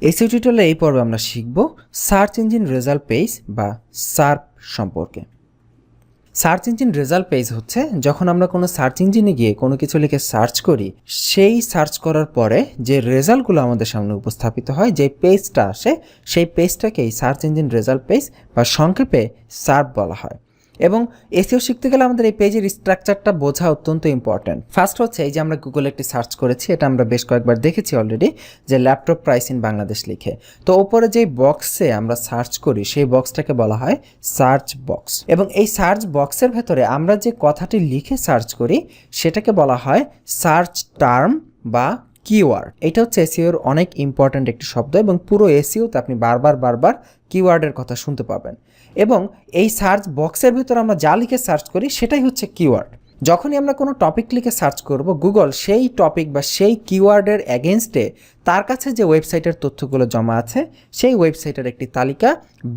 SEO টিউটোরিয়ালে এই পর্বে আমরা শিখব সার্চ ইঞ্জিন রেজাল্ট পেজ বা সার্প সম্পর্কে। সার্চ ইঞ্জিন রেজাল্ট পেজ হচ্ছে যখন আমরা কোনো সার্চ ইঞ্জিনে গিয়ে কোনো কিছু লিখে সার্চ করি, সেই সার্চ করার পরে যে রেজাল্টগুলো আমাদের সামনে উপস্থাপিত হয়, যে পেজটা আসে, সেই পেজটাকেই সার্চ ইঞ্জিন রেজাল্ট পেজ বা সংক্ষেপে সার্প বলা হয়। এবং এসইও শিখতে গেলে আমাদের এই পেজের স্ট্রাকচারটা বোঝা অত্যন্ত ইম্পর্ট্যান্ট। ফার্স্ট হচ্ছে এই যে আমরা গুগলে একটি সার্চ করেছি, এটা আমরা বেশ কয়েকবার দেখেছি অলরেডি, যে ল্যাপটপ প্রাইস ইন বাংলাদেশ লিখে। তো ওপরে যেই বক্সে আমরা সার্চ করি সেই বক্সটাকে বলা হয় সার্চ বক্স। এবং এই সার্চ বক্সের ভেতরে আমরা যে কথাটি লিখে সার্চ করি সেটাকে বলা হয় সার্চ টার্ম বা কিওয়ার্ড। এটা হচ্ছে এসইওর অনেক ইম্পর্ট্যান্ট একটি শব্দ এবং পুরো এসইওতে আপনি বারবার কিওয়ার্ডের কথা শুনতে পাবেন। এবং এই সার্চ বক্সের ভিতর আমরা যা লিখে সার্চ করি সেটাই হচ্ছে কিওয়ার্ড। যখনই আমরা কোনো টপিক লিখে সার্চ করব, গুগল সেই টপিক বা সেই কিওয়ার্ডের অ্যাগেনস্টে তার কাছে যে ওয়েবসাইটের তথ্যগুলো জমা আছে সেই ওয়েবসাইটের একটি তালিকা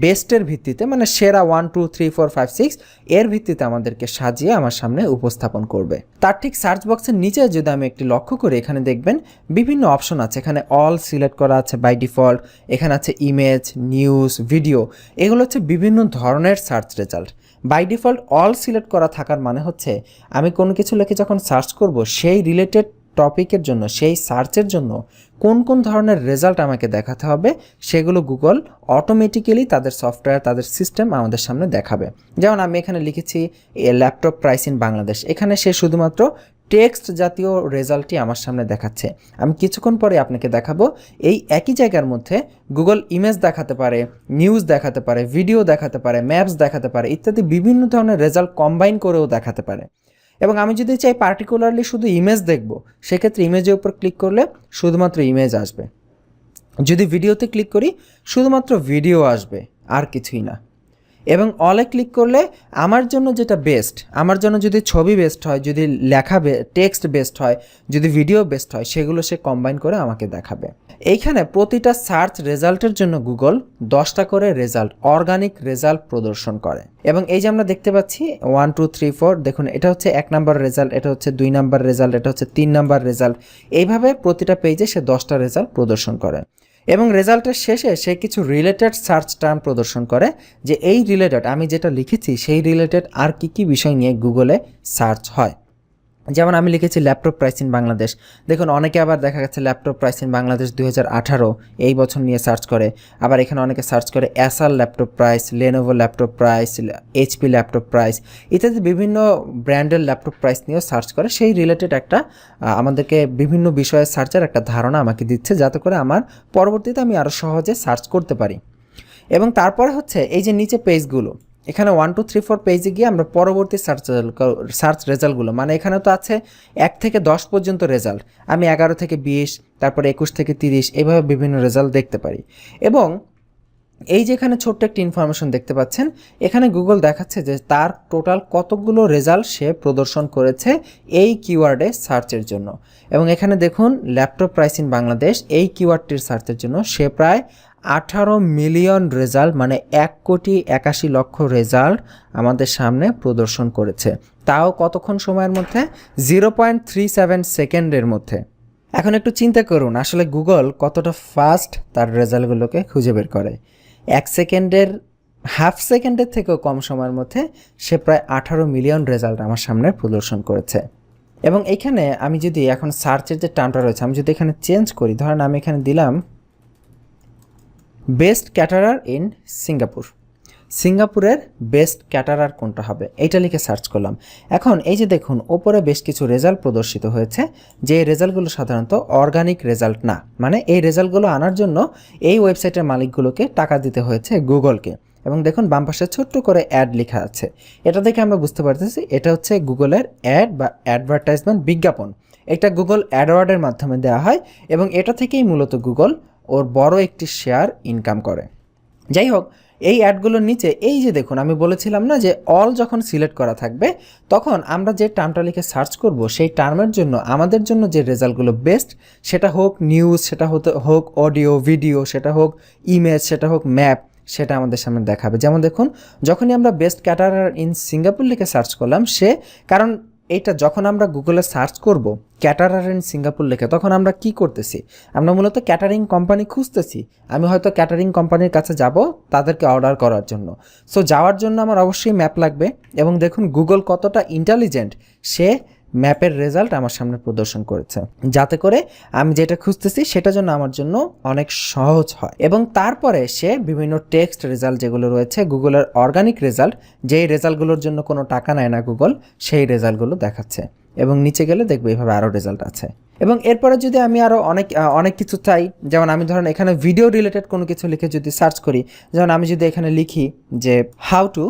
বেস্টের ভিত্তিতে, মানে সেরা 1 2 3 4 5 6 এর ভিত্তিতে আমাদেরকে সাজিয়ে আমার সামনে উপস্থাপন করবে। তার ঠিক সার্চ বক্সের নিচে যদি আমি একটি লক্ষ্য করি, এখানে দেখবেন বিভিন্ন অপশন আছে। এখানে অল সিলেক্ট করা আছে বাই ডিফল্ট, এখানে আছে ইমেজ, নিউজ, ভিডিও। এগুলো হচ্ছে বিভিন্ন ধরনের search result. By default all select করা থাকার মানে হচ্ছে আমি কোনো কিছু লিখে যখন সার্চ করব সেই রিলেটেড টপিকের জন্য, সেই সার্চের জন্য কোন কোন ধরনের রেজাল্ট আমাকে দেখাতে হবে সেগুলো গুগল অটোমেটিক্যালি তাদের সফটওয়্যার, তাদের সিস্টেম আমাদের সামনে দেখাবে। যেমন আমি এখানে লিখেছি ল্যাপটপ প্রাইস ইন বাংলাদেশ, এখানে সে শুধুমাত্র টেক্সট জাতীয় রেজাল্টটি আমার সামনে দেখাচ্ছে। আমি কিছুক্ষণ পরে আপনাকে দেখাবো এই একই জায়গার মধ্যে গুগল ইমেজ দেখাতে পারে, নিউজ দেখাতে পারে, ভিডিও দেখাতে পারে, ম্যাপস দেখাতে পারে, ইত্যাদি বিভিন্ন ধরনের রেজাল্ট কম্বাইন করেও দেখাতে পারে। এবং আমি যদি চাই পার্টিকুলারলি শুধু ইমেজ দেখব, সেক্ষেত্রে ইমেজের উপর ক্লিক করলে শুধুমাত্র ইমেজ আসবে। যদি ভিডিওতে ক্লিক করি শুধুমাত্র ভিডিও আসবে, আর কিছুই না। এবং অলে ক্লিক করলে আমার জন্য যেটা বেস্ট, আমার জন্য যদি ছবি বেস্ট হয়, যদি লেখা টেক্সট বেস্ট হয়, যদি ভিডিও বেস্ট হয়, সেগুলো সে কম্বাইন করে আমাকে দেখাবে। এইখানে প্রতিটা সার্চ রেজাল্টের জন্য গুগল 10টা করে রেজাল্ট, অর্গানিক রেজাল্ট প্রদর্শন করে। এবং এই যে আমরা দেখতে পাচ্ছি 1 2 3 4, দেখুন এটা হচ্ছে 1 নাম্বার রেজাল্ট, এটা হচ্ছে 2 নাম্বার রেজাল্ট, এটা হচ্ছে 3 নাম্বার রেজাল্ট। এইভাবে প্রতিটা পেজে সে 10টা রেজাল্ট প্রদর্শন করে। এবং রেজাল্টের শেষে সে কিছু রিলেটেড সার্চ টার্ম প্রদর্শন করে, যে এই রিলেটেড আমি যেটা লিখেছি সেই রিলেটেড আর কি বিষয় নিয়ে গুগলে সার্চ হয়। যেমন আমি লিখেছি ল্যাপটপ প্রাইস ইন বাংলাদেশ, দেখুন অনেকে আবার দেখা গেছে ল্যাপটপ প্রাইস ইন বাংলাদেশ 2018 এই বছর নিয়ে সার্চ করে। আবার এখানে অনেকে সার্চ করে Acer laptop price, Lenovo laptop price, HP laptop price, ইত্যাদি বিভিন্ন ব্র্যান্ডের ল্যাপটপ প্রাইস নিয়েও সার্চ করে। সেই রিলেটেড একটা আমাদেরকে বিভিন্ন বিষয়ের সার্চের একটা ধারণা আমাকে দিচ্ছে, যাতে করে আমার পরবর্তীতে আমি আরও সহজে সার্চ করতে পারি। এবং তারপরে হচ্ছে এই যে নিচে পেজগুলো, এখানে 1 2 3 4 পেজে গিয়ে আমরা পরবর্তী সার্চ রেজাল্টগুলো, মানে এখানে তো আছে 1 থেকে 10 পর্যন্ত রেজাল্ট, আমি 11 থেকে 20, তারপরে 21 থেকে 30, এইভাবে বিভিন্ন রেজাল্ট দেখতে পারি। এবং এই যে এখানে ছোট্ট একটি ইনফরমেশন দেখতে পাচ্ছেন, এখানে গুগল দেখাচ্ছে যে তার টোটাল কতগুলো রেজাল্ট সে প্রদর্শন করেছে এই কিওয়ার্ডে সার্চের জন্য। এবং এখানে দেখুন ল্যাপটপ প্রাইস ইন বাংলাদেশ, এই কিওয়ার্ডটির সার্চের জন্য সে প্রায় 18 মিলিয়ন রেজাল্ট, মানে 1,81,00,000 রেজাল্ট আমাদের সামনে প্রদর্শন করেছে। তাও কতক্ষণ সময়ের মধ্যে? 0.37 সেকেন্ডের মধ্যে। এখন একটু চিন্তা করুন আসলে গুগল কতটা ফাস্ট তার রেজাল্টগুলোকে খুঁজে বের করে। 1 সেকেন্ডের, হাফ সেকেন্ডের থেকেও কম সময়ের মধ্যে সে প্রায় 18 মিলিয়ন রেজাল্ট আমার সামনে প্রদর্শন করেছে। এবং এখানে আমি যদি এখন সার্চের যে টার্মটা রয়েছে আমি যদি এখানে চেঞ্জ করি, ধরেন আমি এখানে দিলাম বেস্ট ক্যাটারার ইন সিঙ্গাপুর, সিঙ্গাপুরের বেস্ট ক্যাটারার কোনটা হবে এইটা লিখে সার্চ করলাম। এখন এই যে দেখুন ওপরে বেশ কিছু রেজাল্ট প্রদর্শিত হয়েছে, যে রেজাল্টগুলো সাধারণত অর্গানিক রেজাল্ট না, মানে এই রেজাল্টগুলো আনার জন্য এই ওয়েবসাইটের মালিকগুলোকে টাকা দিতে হয়েছে গুগলকে। এবং দেখুন বাম পাশে ছোট্ট করে অ্যাড লেখা আছে, এটা দেখে আমরা বুঝতে পারতেছি এটা হচ্ছে গুগলের অ্যাড বা অ্যাডভার্টাইজমেন্ট, বিজ্ঞাপন। এটা গুগল অ্যাডওয়ার্ডের মাধ্যমে দেওয়া হয় এবং এটা থেকেই মূলত গুগল ওর বড় একটি শেয়ার ইনকাম করে। যাই হোক, এই অ্যাডগুলোর নিচে এই যে দেখুন আমি বলেছিলাম না যে অল যখন সিলেক্ট করা থাকবে তখন আমরা যে টার্মটা লিখে সার্চ করব সেই টার্মের জন্য আমাদের জন্য যে রেজাল্টগুলো বেস্ট, সেটা হোক নিউজ, সেটা হোক অডিও ভিডিও, সেটা হোক ইমেজ, সেটা হোক ম্যাপ, সেটা আমাদের সামনে দেখাবে। যেমন দেখুন যখনই আমরা বেস্ট ক্যাটারার ইন সিঙ্গাপুর লিখে সার্চ করলাম, কারণ এটা যখন আমরা গুগলে সার্চ করব ক্যাটারার ইন সিঙ্গাপুর লেখে, তখন আমরা কি করতেছি? আমরা মূলত ক্যাটারিং কোম্পানি খুঁজতেছি। আমি হয়তো ক্যাটারিং কোম্পানির কাছে যাব তাদেরকে অর্ডার করার জন্য। সো যাওয়ার জন্য আমার অবশ্যই ম্যাপ লাগবে, এবং দেখুন গুগল কতটা ইন্টেলিজেন্ট, সে ম্যাপের রেজাল্ট আমার সামনে প্রদর্শন করেছে, যাতে করে আমি যেটা খুঁজতেছি সেটা জন্য আমার জন্য অনেক সহজ হয়। এবং তারপরে সে বিভিন্ন টেক্সট রেজাল্ট যেগুলো রয়েছে, গুগলের অর্গানিক রেজাল্ট, যেই রেজাল্টগুলোর জন্য কোনো টাকা নেয় না গুগল, সেই রেজাল্টগুলো দেখাচ্ছে। এবং নিচে গেলে দেখবো এইভাবে আরও রেজাল্ট আছে। এবং এরপরে যদি আমি আরও অনেক কিছু চাই, যেমন আমি ধরেন এখানে ভিডিও রিলেটেড কোনো কিছু লিখে যদি সার্চ করি, যেমন আমি যদি এখানে লিখি যে হাউ টু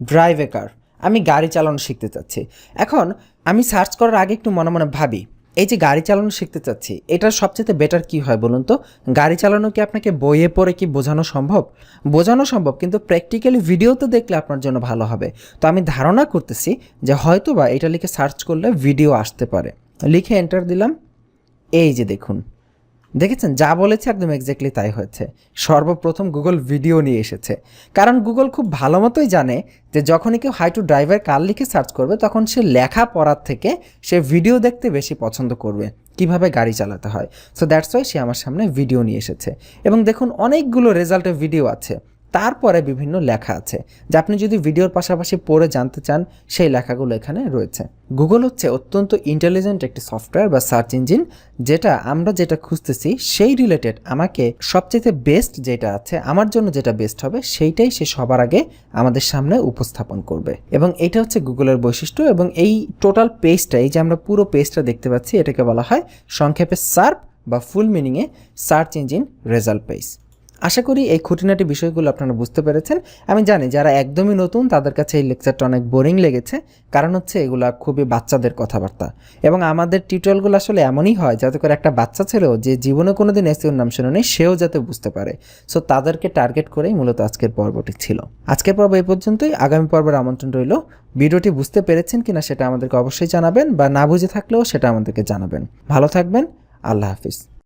ড্রাইভ এ কার, আমি গাড়ি চালানো শিখতে চাচ্ছি। এখন আমি সার্চ করার আগে একটু মনে মনে ভাবি, এই যে গাড়ি চালানো শিখতে চাচ্ছি, এটার সবচেয়ে বেটার কি হয় বলুন তো? গাড়ি চালানো কি আপনাকে বইয়ে পড়ে কি বোঝানো সম্ভব? বোঝানো সম্ভব, কিন্তু প্র্যাকটিক্যালি ভিডিওতে দেখলে আপনার জন্য ভালো হবে। তো আমি ধারণা করতেছি যে হয়তো বা এটা লিখে সার্চ করলে ভিডিও আসতে পারে। লিখে এন্টার দিলাম, এই যে দেখুন, দেখেছেন যা বলেছে একদম এক্স্যাক্টলি তাই হয়েছে। সর্বপ্রথম গুগল ভিডিও নিয়ে এসেছে, কারণ গুগল খুব ভালো মতোই জানে যে যখনই কেউ হাউ টু ড্রাইভার কার লিখে সার্চ করবে, তখন সে লেখা পড়ার থেকে সে ভিডিও দেখতে বেশি পছন্দ করবে, কিভাবে গাড়ি চালাতে হয়। সো দ্যাটস ওয়াই সে আমার সামনে ভিডিও নিয়ে এসেছে। এবং দেখুন অনেকগুলো রেজাল্টের ভিডিও আছে, তারপরে বিভিন্ন লেখা আছে, যা আপনি যদি ভিডিওর পাশাপাশি পড়ে জানতে চান, সেই লেখাগুলো এখানে রয়েছে। গুগল হচ্ছে অত্যন্ত ইন্টেলিজেন্ট একটি সফটওয়্যার বা সার্চ ইঞ্জিন, যেটা আমরা যেটা খুঁজতেছি সেই রিলেটেড আমাকে সবচেয়ে বেস্ট যেটা আছে, আমার জন্য যেটা বেস্ট হবে, সেইটাই সে সবার আগে আমাদের সামনে উপস্থাপন করবে। এবং এটা হচ্ছে গুগলের বৈশিষ্ট্য। এবং এই টোটাল পেজটা, এই যে আমরা পুরো পেজটা দেখতে পাচ্ছি, এটাকে বলা হয় সংক্ষেপে সার্প, বা ফুল মিনিংয়ে সার্চ ইঞ্জিন রেজাল্ট পেজ। আশা করি এই খুঁটিনাটি বিষয়গুলো আপনারা বুঝতে পেরেছেন। আমি জানি যারা একদমই নতুন তাদের কাছে এই লেকচারটা অনেক বোরিং লেগেছে, কারণ হচ্ছে এগুলা খুবই বাচ্চাদের কথাবার্তা। এবং আমাদের টিউটোরিয়ালগুলো আসলে এমনই হয় যাতে করে একটা বাচ্চা ছেলেও যে জীবনে কোনোদিন এসইওর নাম শুনে নেই, সেও যাতে বুঝতে পারে। সো তাদেরকে টার্গেট করেই মূলত আজকের পর্বটি ছিল। আজকের পর্ব এই পর্যন্তই। আগামী পর্বের আমন্ত্রণ রইল। ভিডিওটি বুঝতে পেরেছেন কিনা সেটা আমাদেরকে অবশ্যই জানাবেন, বা না বুঝে থাকলেও সেটা আমাদেরকে জানাবেন। ভালো থাকবেন। আল্লাহ হাফিজ।